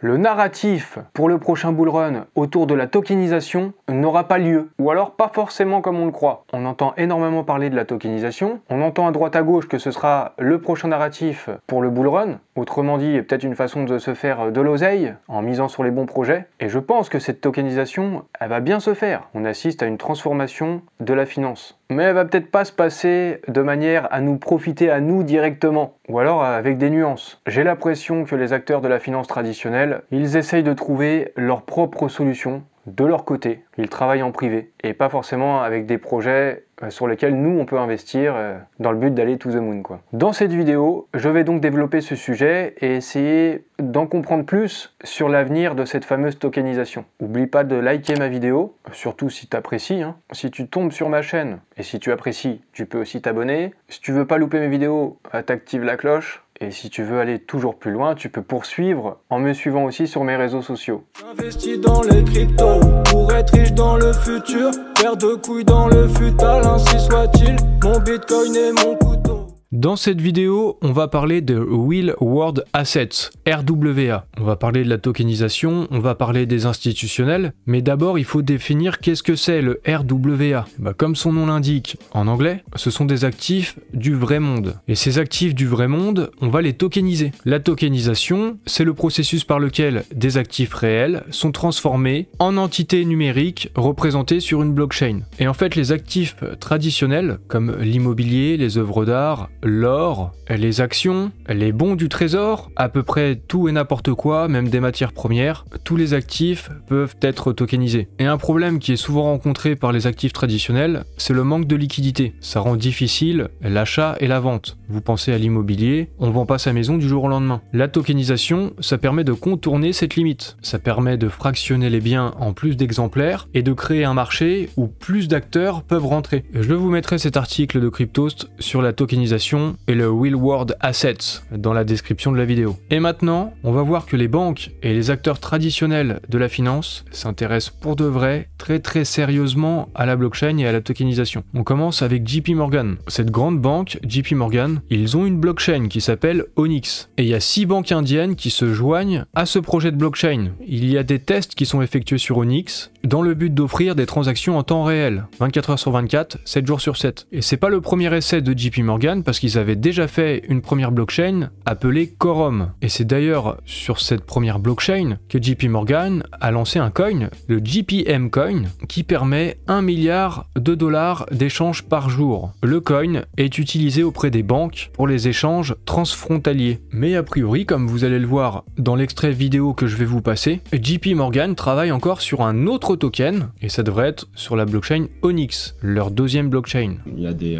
Le narratif pour le prochain bullrun autour de la tokenisation n'aura pas lieu, ou alors pas forcément comme on le croit. On entend énormément parler de la tokenisation, on entend à droite à gauche que ce sera le prochain narratif pour le bullrun, autrement dit peut-être une façon de se faire de l'oseille en misant sur les bons projets, et je pense que cette tokenisation, elle va bien se faire. On assiste à une transformation de la finance. Mais elle va peut-être pas se passer de manière à nous profiter à nous directement, ou alors avec des nuances. J'ai l'impression que les acteurs de la finance traditionnelle, ils essayent de trouver leur propre solution de leur côté. Ils travaillent en privé, et pas forcément avec des projets sur lesquels nous on peut investir dans le but d'aller to the moon, quoi. Dans cette vidéo, je vais donc développer ce sujet et essayer d'en comprendre plus sur l'avenir de cette fameuse tokenisation. N'oublie pas de liker ma vidéo, surtout si tu apprécies. Si tu tombes sur ma chaîne et si tu apprécies, tu peux aussi t'abonner. Si tu veux pas louper mes vidéos, t'actives la cloche. Et si tu veux aller toujours plus loin, tu peux poursuivre en me suivant aussi sur mes réseaux sociaux. J'investis dans les cryptos pour être riche dans le futur. Paire de couilles dans le futal, ainsi soit-il. Mon bitcoin est mon couteau. Dans cette vidéo, on va parler de Real World Assets, RWA. On va parler de la tokenisation, on va parler des institutionnels, mais d'abord il faut définir qu'est-ce que c'est le RWA. Comme son nom l'indique, en anglais, ce sont des actifs du vrai monde. Et ces actifs du vrai monde, on va les tokeniser. La tokenisation, c'est le processus par lequel des actifs réels sont transformés en entités numériques représentées sur une blockchain. Et en fait, les actifs traditionnels, comme l'immobilier, les œuvres d'art, l'or, les actions, les bons du trésor, à peu près tout et n'importe quoi, même des matières premières, tous les actifs peuvent être tokenisés. Et un problème qui est souvent rencontré par les actifs traditionnels, c'est le manque de liquidité. Ça rend difficile l'achat et la vente. Vous pensez à l'immobilier, on vend pas sa maison du jour au lendemain. La tokenisation, ça permet de contourner cette limite. Ça permet de fractionner les biens en plus d'exemplaires et de créer un marché où plus d'acteurs peuvent rentrer. Je vous mettrai cet article de Cryptost sur la tokenisation et le Real World Assets dans la description de la vidéo. Et maintenant, on va voir que les banques et les acteurs traditionnels de la finance s'intéressent pour de vrai très sérieusement à la blockchain et à la tokenisation. On commence avec JP Morgan. Cette grande banque, JP Morgan, ils ont une blockchain qui s'appelle Onyx. Et il y a 6 banques indiennes qui se joignent à ce projet de blockchain. Il y a des tests qui sont effectués sur Onyx dans le but d'offrir des transactions en temps réel, 24 heures sur 24, 7 jours sur 7. Et c'est pas le premier essai de JP Morgan parce qu'ils avaient déjà fait une première blockchain appelée Quorum. Et c'est d'ailleurs sur cette première blockchain que JP Morgan a lancé un coin, le JPM Coin, qui permet 1 milliard de dollars d'échanges par jour. Le coin est utilisé auprès des banques pour les échanges transfrontaliers. Mais a priori, comme vous allez le voir dans l'extrait vidéo que je vais vous passer, JP Morgan travaille encore sur un autre token, et ça devrait être sur la blockchain Onyx, leur deuxième blockchain. Il y a des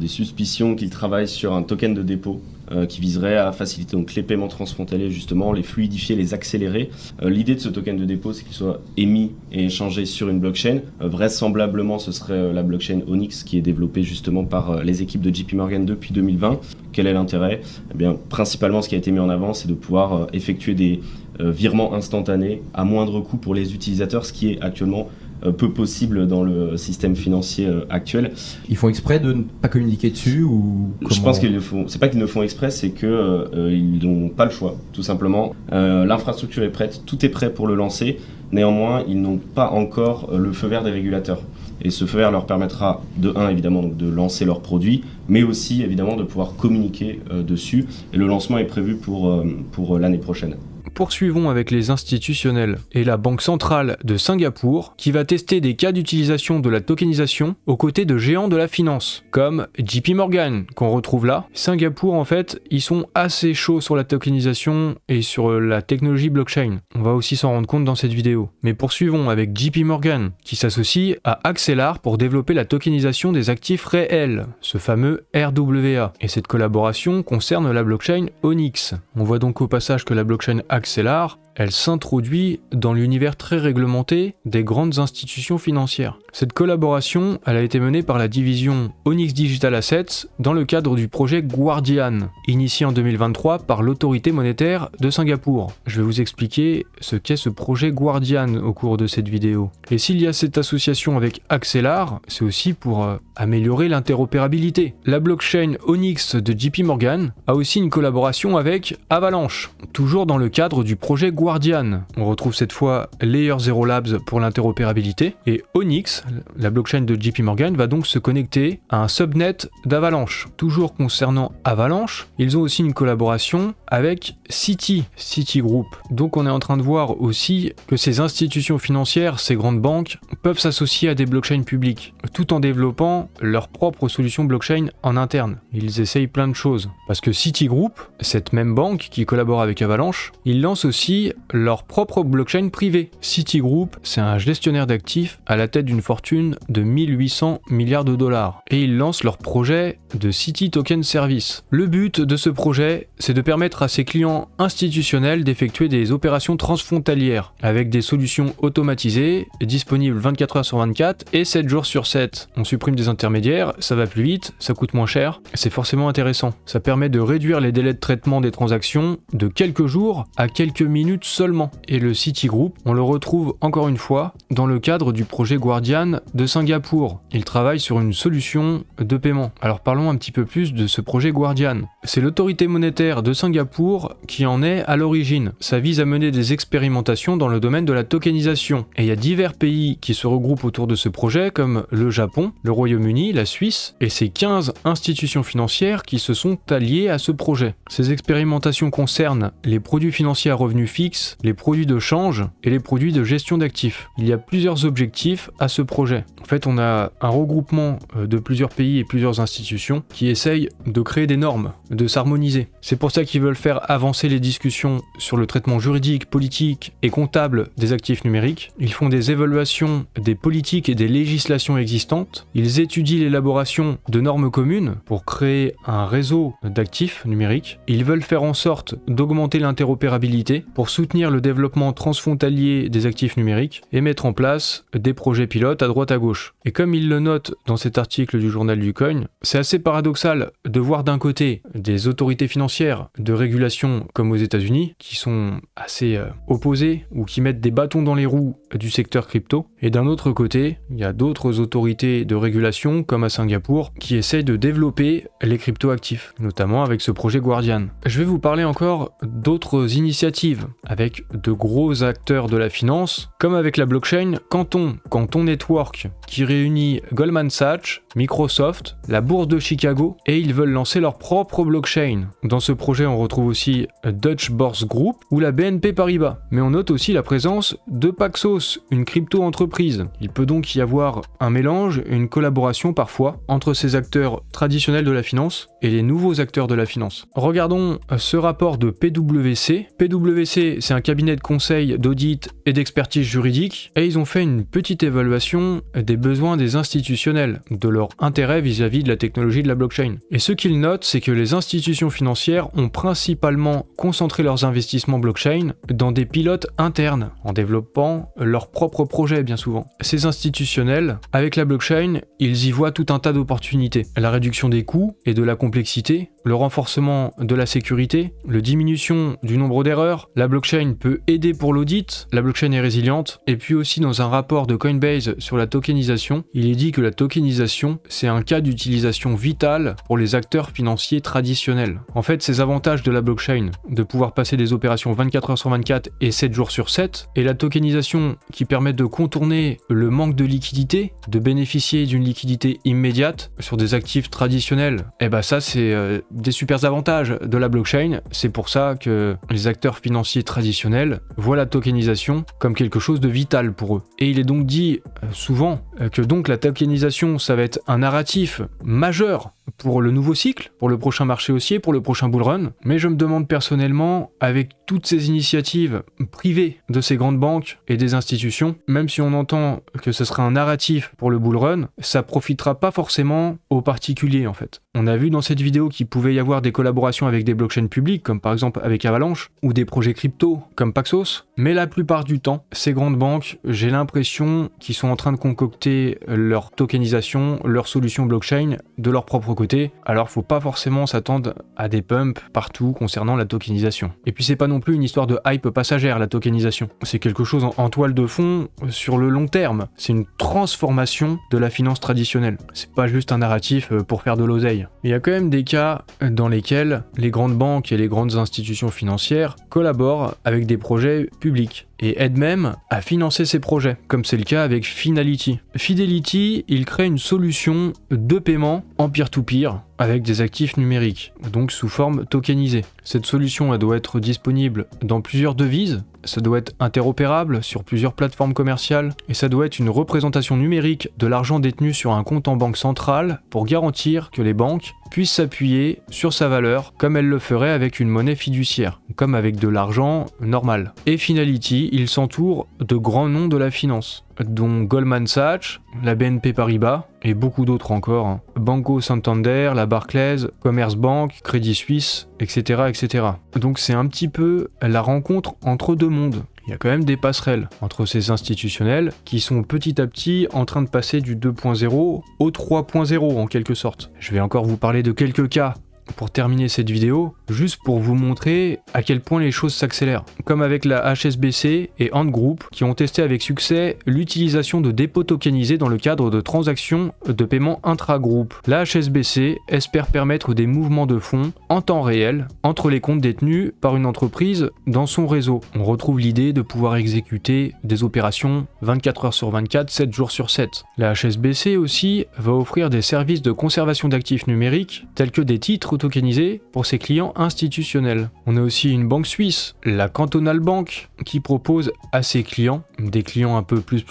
suspicions qu'ils travaillent sur un token de dépôt qui viserait à faciliter donc les paiements transfrontaliers, justement, les fluidifier, les accélérer. L'idée de ce token de dépôt, c'est qu'il soit émis et échangé sur une blockchain. Vraisemblablement, ce serait la blockchain Onyx qui est développée justement par les équipes de JP Morgan depuis 2020. Quel est l'intérêt ? Eh bien, principalement, ce qui a été mis en avant, c'est de pouvoir effectuer des virements instantanés à moindre coût pour les utilisateurs, ce qui est actuellement peu possible dans le système financier actuel. Ils font exprès de ne pas communiquer dessus ou comment... Je pense qu'ils le font. C'est pas qu'ils ne font exprès, c'est que ils n'ont pas le choix, tout simplement. L'infrastructure est prête, tout est prêt pour le lancer. Néanmoins, ils n'ont pas encore le feu vert des régulateurs. Et ce feu vert leur permettra de 1 évidemment donc de lancer leurs produits, mais aussi évidemment de pouvoir communiquer dessus. Et le lancement est prévu pour l'année prochaine. Poursuivons avec les institutionnels et la Banque centrale de Singapour qui va tester des cas d'utilisation de la tokenisation aux côtés de géants de la finance, comme JP Morgan qu'on retrouve là. Singapour en fait, ils sont assez chauds sur la tokenisation et sur la technologie blockchain. On va aussi s'en rendre compte dans cette vidéo. Mais poursuivons avec JP Morgan qui s'associe à Accelar pour développer la tokenisation des actifs réels, ce fameux RWA. Et cette collaboration concerne la blockchain Onyx. On voit donc au passage que la blockchain Accelar, elle s'introduit dans l'univers très réglementé des grandes institutions financières. Cette collaboration, elle a été menée par la division Onyx Digital Assets dans le cadre du projet Guardian, initié en 2023 par l'autorité monétaire de Singapour. Je vais vous expliquer ce qu'est ce projet Guardian au cours de cette vidéo. Et s'il y a cette association avec Accelar, c'est aussi pour améliorer l'interopérabilité. La blockchain Onyx de JP Morgan a aussi une collaboration avec Avalanche, toujours dans le cadre cadre du projet Guardian. On retrouve cette fois Layer Zero Labs pour l'interopérabilité, et Onyx, la blockchain de JP Morgan, va donc se connecter à un subnet d'Avalanche. Toujours concernant Avalanche, ils ont aussi une collaboration avec Citigroup. Donc on est en train de voir aussi que ces institutions financières, ces grandes banques, peuvent s'associer à des blockchains publiques, tout en développant leur propre solution blockchain en interne. Ils essayent plein de choses. Parce que Citigroup, cette même banque qui collabore avec Avalanche, ils lancent aussi leur propre blockchain privée. Citigroup, c'est un gestionnaire d'actifs à la tête d'une fortune de 1800 milliards de dollars. Et ils lancent leur projet de Citi Token Service. Le but de ce projet, c'est de permettre à ses clients institutionnels d'effectuer des opérations transfrontalières avec des solutions automatisées, disponibles 24 heures sur 24 et 7 jours sur 7. On supprime des intermédiaires, ça va plus vite, ça coûte moins cher, c'est forcément intéressant. Ça permet de réduire les délais de traitement des transactions de quelques jours à quelques minutes seulement. Et le Citigroup, on le retrouve encore une fois dans le cadre du projet Guardian de Singapour. Il travaille sur une solution de paiement. Alors parlons un petit peu plus de ce projet Guardian. C'est l'autorité monétaire de Singapour qui en est à l'origine. Ça vise à mener des expérimentations dans le domaine de la tokenisation. Et il y a divers pays qui se regroupent autour de ce projet comme le Japon, le Royaume-Uni, la Suisse et ces 15 institutions financières qui se sont alliées à ce projet. Ces expérimentations concernent les produits financiers à revenus fixes, les produits de change et les produits de gestion d'actifs. Il y a plusieurs objectifs à ce projet. En fait, on a un regroupement de plusieurs pays et plusieurs institutions qui essayent de créer des normes, de s'harmoniser. C'est pour ça qu'ils veulent faire avancer les discussions sur le traitement juridique, politique et comptable des actifs numériques. Ils font des évaluations des politiques et des législations existantes. Ils étudient l'élaboration de normes communes pour créer un réseau d'actifs numériques. Ils veulent faire en sorte d'augmenter l'interopérabilité pour soutenir le développement transfrontalier des actifs numériques et mettre en place des projets pilotes à droite à gauche. Et comme ils le notent dans cet article du journal du Coin, c'est assez paradoxal de voir d'un côté des autorités financières de régulation comme aux États-Unis qui sont assez opposées ou qui mettent des bâtons dans les roues du secteur crypto, et d'un autre côté, il y a d'autres autorités de régulation comme à Singapour qui essayent de développer les crypto-actifs, notamment avec ce projet Guardian. Je vais vous parler encore d'autres initiatives avec de gros acteurs de la finance, comme avec la blockchain Canton Network, qui réunit Goldman Sachs, Microsoft, la bourse de Chicago, et ils veulent lancer leur propre blockchain. Dans ce projet, on retrouve aussi Dutch Börse Group ou la BNP Paribas, mais on note aussi la présence de Paxos, une crypto-entreprise. Il peut donc y avoir un mélange et une collaboration parfois entre ces acteurs traditionnels de la finance et les nouveaux acteurs de la finance. Regardons ce rapport de PwC. PwC, c'est un cabinet de conseil, d'audit et d'expertise juridique, et ils ont fait une petite évaluation des besoins des institutionnels, de leur intérêt vis-à-vis de la technologie de la blockchain. Et ce qu'ils notent, c'est que les institutions financières ont principalement concentré leurs investissements blockchain dans des pilotes internes, en développant leurs propres projets bien souvent. Ces institutionnels, avec la blockchain, ils y voient tout un tas d'opportunités. La réduction des coûts et de la complexité, le renforcement de la sécurité, la diminution du nombre d'erreurs. La blockchain peut aider pour l'audit, la blockchain est résiliente, et puis aussi dans un rapport de Coinbase sur la tokenisation, il est dit que la tokenisation, c'est un cas d'utilisation vital pour les acteurs financiers traditionnels. En fait, ces avantages de la blockchain, de pouvoir passer des opérations 24 heures sur 24 et 7 jours sur 7, et la tokenisation qui permet de contourner le manque de liquidité, de bénéficier d'une liquidité immédiate sur des actifs traditionnels, et bah ça c'est des super avantages de la blockchain. C'est pour ça que les acteurs financiers traditionnels voient la tokenisation comme quelque chose de vital pour eux. Et il est donc dit souvent que donc la tokenisation, ça va être un narratif majeur pour le nouveau cycle, pour le prochain marché haussier, pour le prochain bull run. Mais je me demande personnellement, avec toutes ces initiatives privées de ces grandes banques et des institutions, même si on entend que ce sera un narratif pour le bull run, ça profitera pas forcément aux particuliers en fait. On a vu dans cette vidéo qu'il pouvait y avoir des collaborations avec des blockchains publiques, comme par exemple avec Avalanche, ou des projets crypto, comme Paxos, mais la plupart du temps, ces grandes banques, j'ai l'impression qu'ils sont en train de concocter monter leur tokenisation, leur solution blockchain de leur propre côté. Alors faut pas forcément s'attendre à des pumps partout concernant la tokenisation. Et puis c'est pas non plus une histoire de hype passagère la tokenisation. C'est quelque chose en toile de fond sur le long terme. C'est une transformation de la finance traditionnelle. C'est pas juste un narratif pour faire de l'oseille. Il y a quand même des cas dans lesquels les grandes banques et les grandes institutions financières collaborent avec des projets publics et aident même à financer ces projets, comme c'est le cas avec Finality. Fidelity, il crée une solution de paiement en peer-to-peer avec des actifs numériques, donc sous forme tokenisée. Cette solution, elle doit être disponible dans plusieurs devises, ça doit être interopérable sur plusieurs plateformes commerciales, et ça doit être une représentation numérique de l'argent détenu sur un compte en banque centrale pour garantir que les banques puissent s'appuyer sur sa valeur comme elles le feraient avec une monnaie fiduciaire, comme avec de l'argent normal. Et Finality, il s'entoure de grands noms de la finance, dont Goldman Sachs, la BNP Paribas et beaucoup d'autres encore. Banco Santander, la Barclays, Commerce Bank, Crédit Suisse, etc., etc. Donc c'est un petit peu la rencontre entre deux mondes. Il y a quand même des passerelles entre ces institutionnels qui sont petit à petit en train de passer du 2.0 au 3.0 en quelque sorte. Je vais encore vous parler de quelques cas pour terminer cette vidéo, juste pour vous montrer à quel point les choses s'accélèrent. Comme avec la HSBC et Ant Group qui ont testé avec succès l'utilisation de dépôts tokenisés dans le cadre de transactions de paiement intra-groupe. La HSBC espère permettre des mouvements de fonds en temps réel entre les comptes détenus par une entreprise dans son réseau. On retrouve l'idée de pouvoir exécuter des opérations 24 heures sur 24, 7 jours sur 7. La HSBC aussi va offrir des services de conservation d'actifs numériques tels que des titres tokenisés pour ses clients institutionnels. On a aussi une banque suisse, la Cantonal Bank, qui propose à ses clients, des clients un peu plus,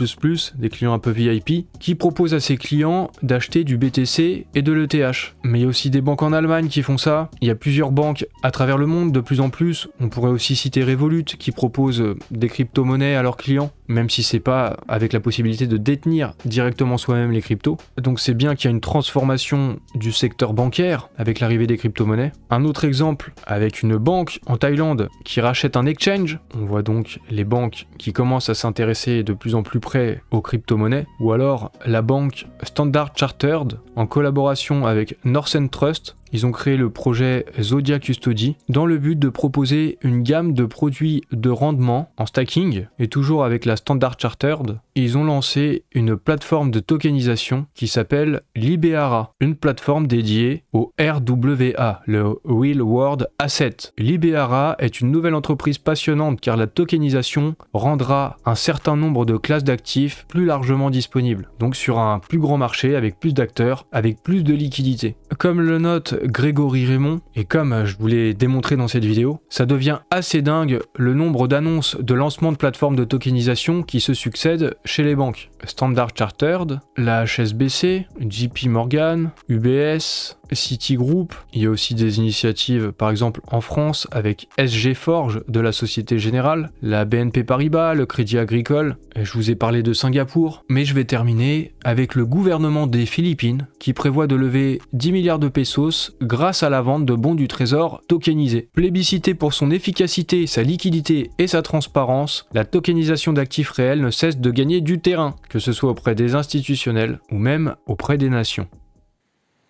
des clients un peu VIP, qui propose à ses clients d'acheter du BTC et de l'ETH. Mais il y a aussi des banques en Allemagne qui font ça. Il y a plusieurs banques à travers le monde de plus en plus. On pourrait aussi citer Revolut qui propose des crypto-monnaies à leurs clients, même si c'est pas avec la possibilité de détenir directement soi-même les cryptos. Donc c'est bien qu'il y a une transformation du secteur bancaire avec l'arrivée des crypto-monnaies. Un autre exemple avec une banque en Thaïlande qui rachète un exchange. On voit donc les banques qui commencent à s'intéresser de plus en plus près aux crypto-monnaies. Ou alors la banque Standard Chartered en collaboration avec Northern Trust. Ils ont créé le projet Zodia Custody dans le but de proposer une gamme de produits de rendement en stacking et toujours avec la Standard Chartered. Ils ont lancé une plateforme de tokenisation qui s'appelle Libera, une plateforme dédiée au RWA, le Real World Asset. Libera est une nouvelle entreprise passionnante car la tokenisation rendra un certain nombre de classes d'actifs plus largement disponibles, donc sur un plus grand marché avec plus d'acteurs, avec plus de liquidités. Comme le note Grégory Raymond, et comme je vous l'ai démontré dans cette vidéo, ça devient assez dingue le nombre d'annonces de lancement de plateformes de tokenisation qui se succèdent chez les banques. Standard Chartered, la HSBC, JP Morgan, UBS, Citigroup. Il y a aussi des initiatives par exemple en France avec SG Forge de la Société Générale, la BNP Paribas, le Crédit Agricole. Et je vous ai parlé de Singapour, mais je vais terminer avec le gouvernement des Philippines qui prévoit de lever 10 milliards de pesos grâce à la vente de bons du trésor tokenisés. Plébiscité pour son efficacité, sa liquidité et sa transparence, la tokenisation d'actifs réels ne cesse de gagner du terrain, que ce soit auprès des institutionnels ou même auprès des nations.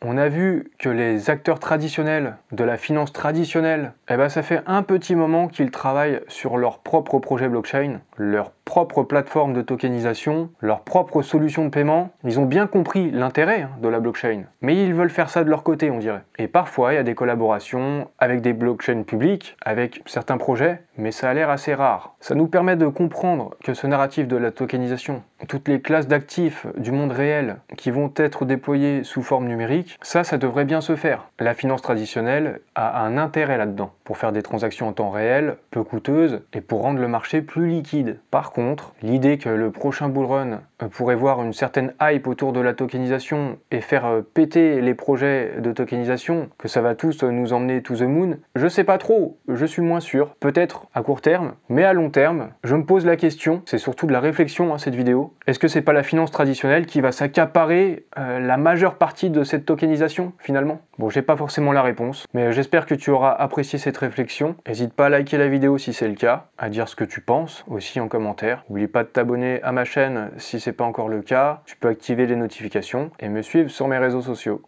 On a vu que les acteurs traditionnels de la finance traditionnelle, ça fait un petit moment qu'ils travaillent sur leur propre projet blockchain, leur propre plateforme de tokenisation, leur propre solution de paiement. Ils ont bien compris l'intérêt de la blockchain, mais ils veulent faire ça de leur côté, on dirait. Et parfois, il y a des collaborations avec des blockchains publiques, avec certains projets, mais ça a l'air assez rare. Ça nous permet de comprendre que ce narratif de la tokenisation, toutes les classes d'actifs du monde réel qui vont être déployées sous forme numérique, ça devrait bien se faire. La finance traditionnelle a un intérêt là-dedans, pour faire des transactions en temps réel, peu coûteuses, et pour rendre le marché plus liquide. Par contre, l'idée que le prochain bullrun pourrait voir une certaine hype autour de la tokenisation et faire péter les projets de tokenisation, que ça va tous nous emmener to the moon, je sais pas trop, je suis moins sûr. Peut-être à court terme, mais à long terme, je me pose la question, c'est surtout de la réflexion cette vidéo, est-ce que c'est pas la finance traditionnelle qui va s'accaparer la majeure partie de cette tokenisation finalement? Bon, j'ai pas forcément la réponse, mais j'espère que tu auras apprécié cette réflexion. N'hésite pas à liker la vidéo si c'est le cas, à dire ce que tu penses aussi en commentaire. N'oublie pas de t'abonner à ma chaîne si c'est c'est pas encore le cas, tu peux activer les notifications et me suivre sur mes réseaux sociaux.